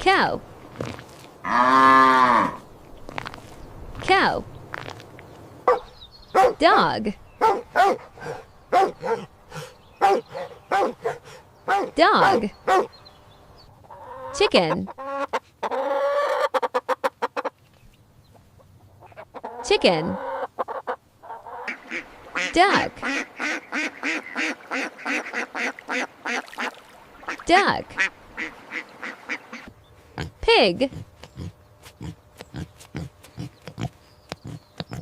Cow. Cow. Dog. Dog. Chicken. Chicken. Duck. Duck. Pig.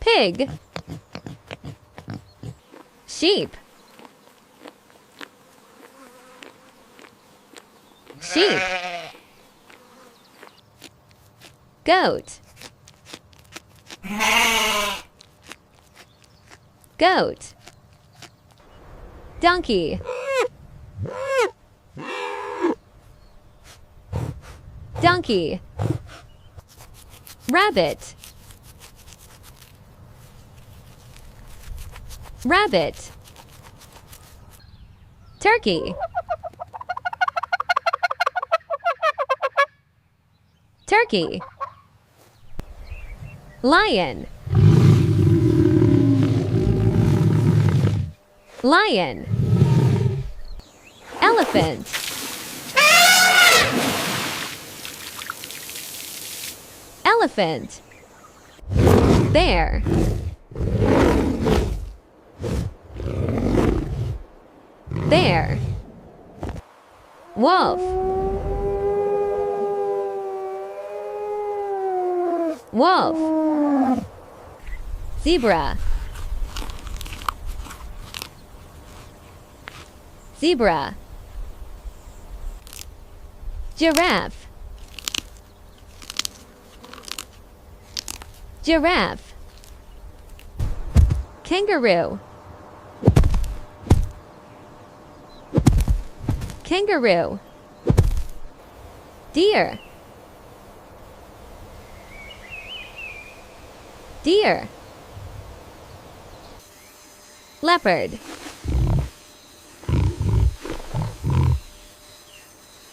Pig. Sheep. Sheep. Goat. Goat. Donkey. Donkey. Rabbit. Rabbit. Turkey. Turkey. Lion. Lion. Elephant. Elephant. Bear. Bear. Wolf. Wolf. Zebra. Zebra. Giraffe. Giraffe. Kangaroo. Kangaroo. Deer. Deer. Leopard.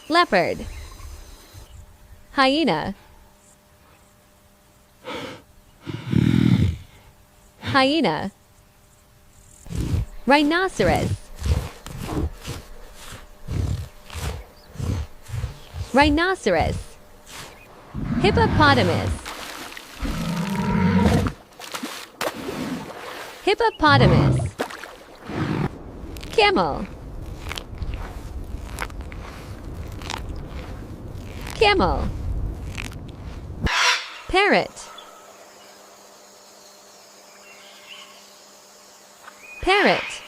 Leopard. Hyena. Hyena. Rhinoceros. Rhinoceros. Hippopotamus. Hippopotamus. Camel. Camel. Parrot. Parrot.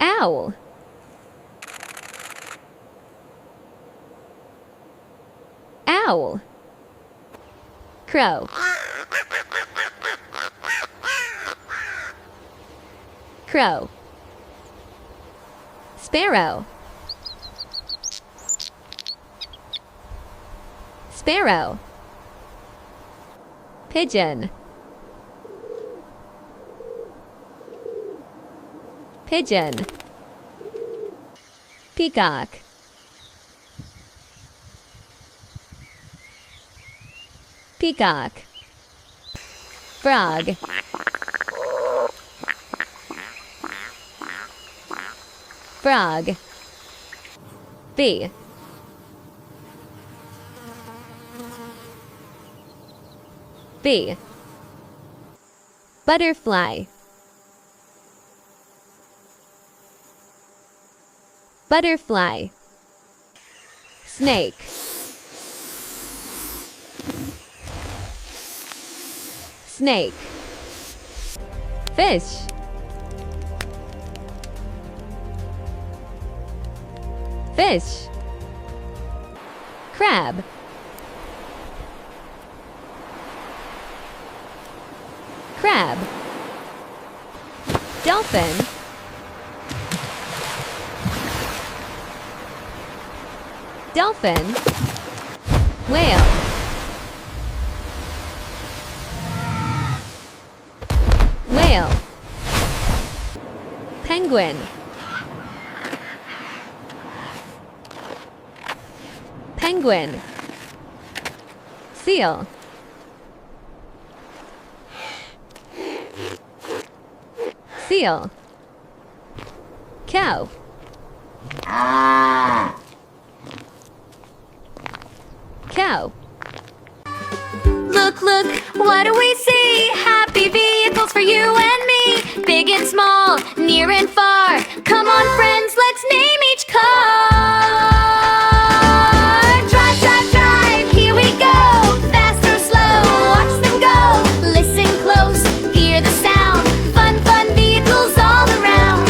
Owl. Owl. Crow. Crow. Sparrow. Sparrow. Pigeon. Pigeon. Peacock. Peacock. Frog. Frog. Bee. Bee. Butterfly. Butterfly. Snake. Snake. Fish. Fish. Crab. Crab. Dolphin. Dolphin. Whale. Whale. Penguin. Penguin. Seal. Seal. Cow. Cow. Look, look, what do we see? Happy vehicles for you and me. Big and small, near and far. Come on, friends, let's name each car. Drive, drive, drive, here we go. Fast or slow, watch them go. Listen close, hear the sound. Fun, fun vehicles all around.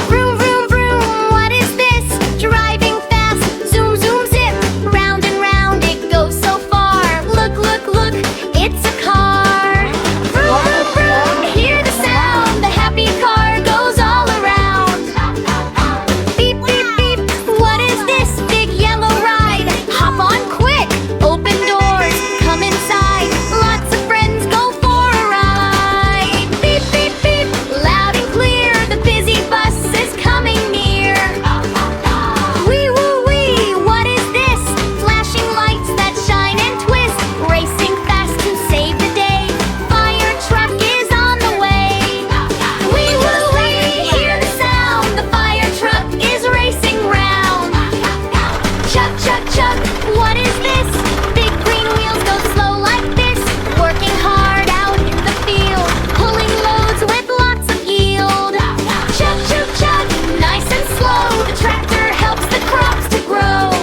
Vroom, vroom, vroom, what is this? Driving fast, zoom, zoom, zip. Round and round it goes so far. Look, look, look, it's a car. Vroom, vroom, vroom, hear the sound. The happy car goes all around. Beep, beep, beep, what is this? Big yellow ride. Hop on quick, open doors, come inside. Lots of friends go for a ride. Beep, beep, beep, loud and clear. The busy bus is coming near. Wee, woo, wee, what is this? Flashing lights that shine and twist. Racing fast to save the day. Fire truck is on the way. Wee, woo, wee, hear the sound. The fire truck is racing round. Chuck, chuck, chuck, what is this? Big green wheels go slow like this. Working hard out in the field. Pulling loads with lots of yield. Chuck, chuck, chuck, nice and slow. The tractor helps the crops to grow.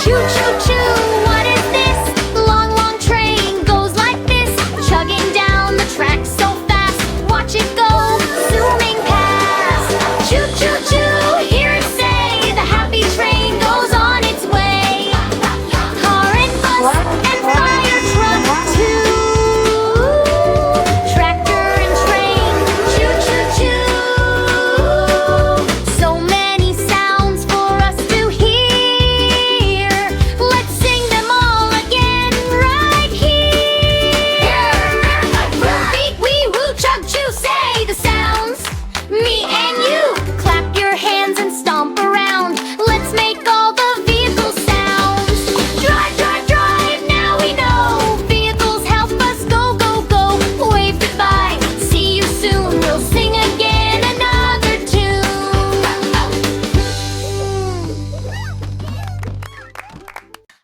Choo, choo, choo, what is this? Long, long train goes like this. Chugging down the track so fast. Watch it go, zooming past. Choo, choo, choo, hear it say. The happy train goes on its way. Car and bus and fire truck too. Tractor and train, choo, choo, choo. So many sounds for us to hear. Let's sing them all again right here. Beep, wee, woo, chug, choo, say the sounds. Me and you, clap your hands and stomp around. Let's make all the vehicle sounds. Drive, drive, drive, now we know. Vehicles help us go, go, go. Wave goodbye, see you soon. We'll sing again another tune.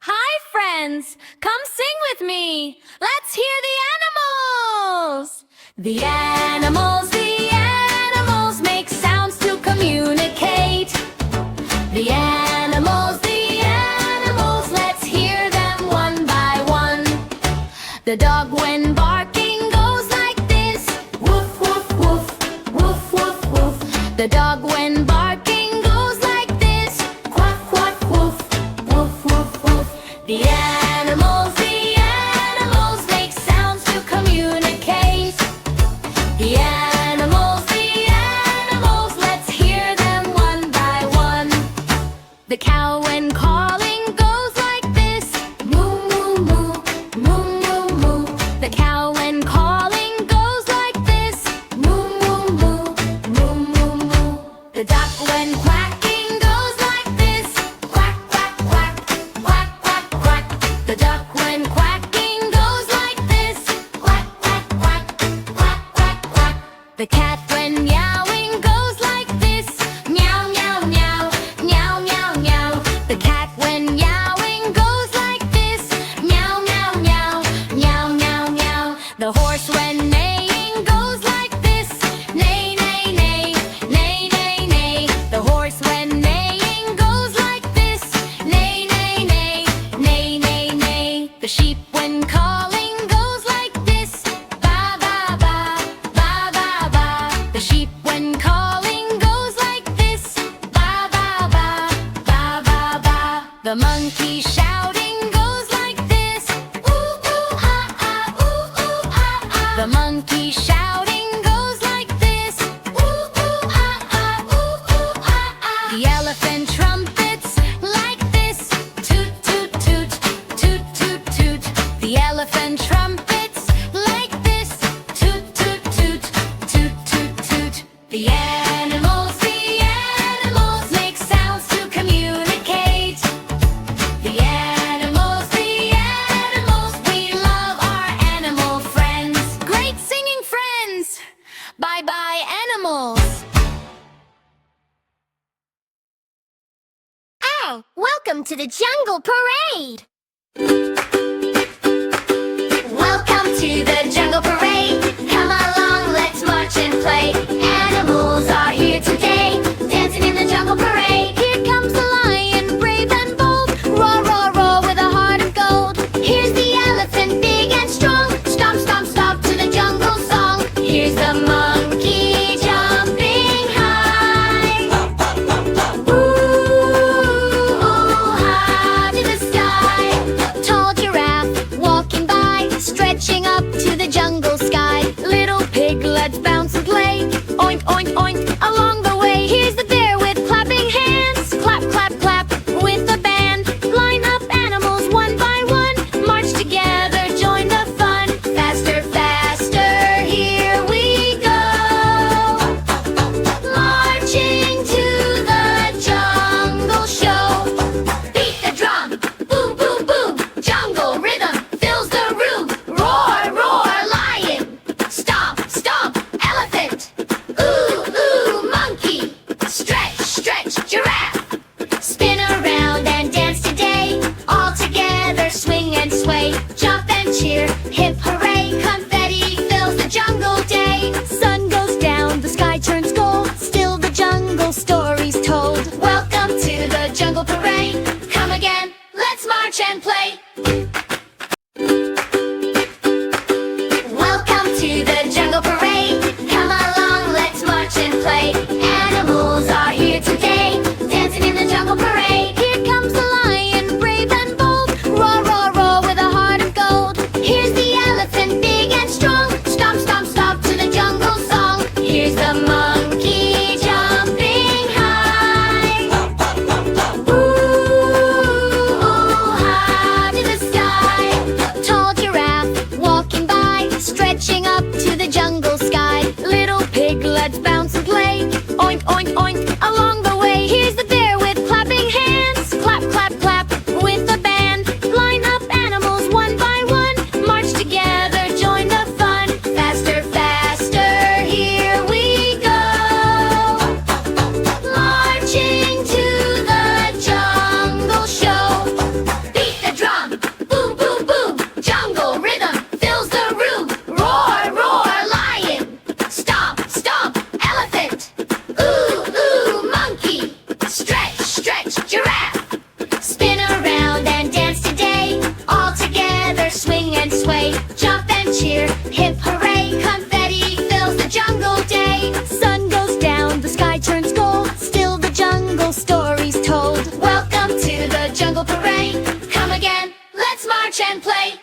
Hi, friends, come sing with me. Let's hear the animals. The animals make sounds to communicate. The animals, let's hear them one by one. The dog when barking goes like this. Woof, woof, woof, woof, woof, woof. The dog when barking goes like this. Quack, quack, woof, woof, woof, woof. The animals make sounds to communicate. The animals, let's hear them one by one. The cow when calling goes like this. Moo, moo, moo, moo, moo, moo. The cow when calling goes like this. Moo, moo, moo, moo, moo, moo. The duck when quacking goes like this. Quack, quack, quack, quack, quack, quack. The duck when quacking goes like this. Quack, quack, quack, quack, quack, quack. The cat when meowing goes like this. Meow, meow, meow, meow, meow, meow. The cat when meowing goes like this. Meow, meow, meow, meow, meow, meow. The horse when neighing goes like this. Neigh, neigh, neigh, neigh, neigh, neigh. The horse when neighing goes like this. Neigh, neigh, neigh, neigh, neigh, neigh. The sheep when calling goes like this. Ba, ba, ba, ba, ba, ba. The sheep when calling goes like this. Ba, ba, ba, ba, ba, ba. The monkey shouting goes like this. Ooh, ooh, ah, ah, ooh, ooh, ah, ah. The monkey shouting goes like this. Ooh, ooh, ah, ah, ooh, ooh, ah, ah. The elephant trumpets like this. Toot, toot, toot, toot, toot, toot. The elephant trumpets like this. Toot, toot, toot, toot, toot, toot. The animals make sounds to communicate. Wow! Welcome to the Jungle Parade! Welcome to the Jungle Parade. Come along, let's march and play. Animals are here today, dancing in the Jungle Parade. Here comes the lion, brave and bold. Roar, roar, roar with a heart of gold. Here's the elephant, big and strong. Stomp, stomp, stomp to the jungle song. Here's the monkey jumping high. Ooh, high to the sky. Tall giraffe walking by, stretching up to the jungle sky. Little piglets bounce and play. Oink, oink, oink along the way. Here's the bear with clapping hands. Clap, clap, clap with the band. Line up animals one by one. March together, join the fun. Faster, faster, here we go. Marching to the jungle show. Beat the drum, boom, boom, boom. Jungle rhythm fills the room. Roar, roar, lion. Stomp, stomp, elephant. Ooh, ooh, monkey. Stretch, stretch, giraffe. Spin around and dance today. All together, swing and sway. Jump and cheer, hip hooray. Confetti fills the jungle day. Sun goes down, the sky turns gold. Still the jungle story's told. Welcome to the Jungle Parade. Come again, let's march and play. Welcome to the Jungle Parade. Come along, let's march and play. Animals are here today, dancing in the Jungle Parade. Here comes the lion, brave and bold. Roar, roar, roar with a heart of gold. Here's the elephant, big and strong. Stomp, stomp, stomp to the jungle song. Here's the monkey jumping high. Ooh, high to the sky. Tall giraffe walking by, stretching up to the jungle sky. Little piglets bounce and play. Oink, oink, oink along the way. Here's the bear with clapping hands. Clap, clap, clap with the band. Line up animals one by one. March together, join the fun. Faster, faster, here we go. Marching to the jungle show. Beat the drum, boom, boom, boom. Jungle rhythm fills the room. Roar, roar, lion. Stomp, stomp, elephant. Ooh, ooh, monkey. Stretch, stretch, giraffe. Spin around and dance today. All together, swing and sway. Jump and cheer, hip hooray. Confetti fills the jungle day. Sun goes down, the sky turns gold. Still the jungle story's told. Welcome to the Jungle Parade. Come again, let's march and play.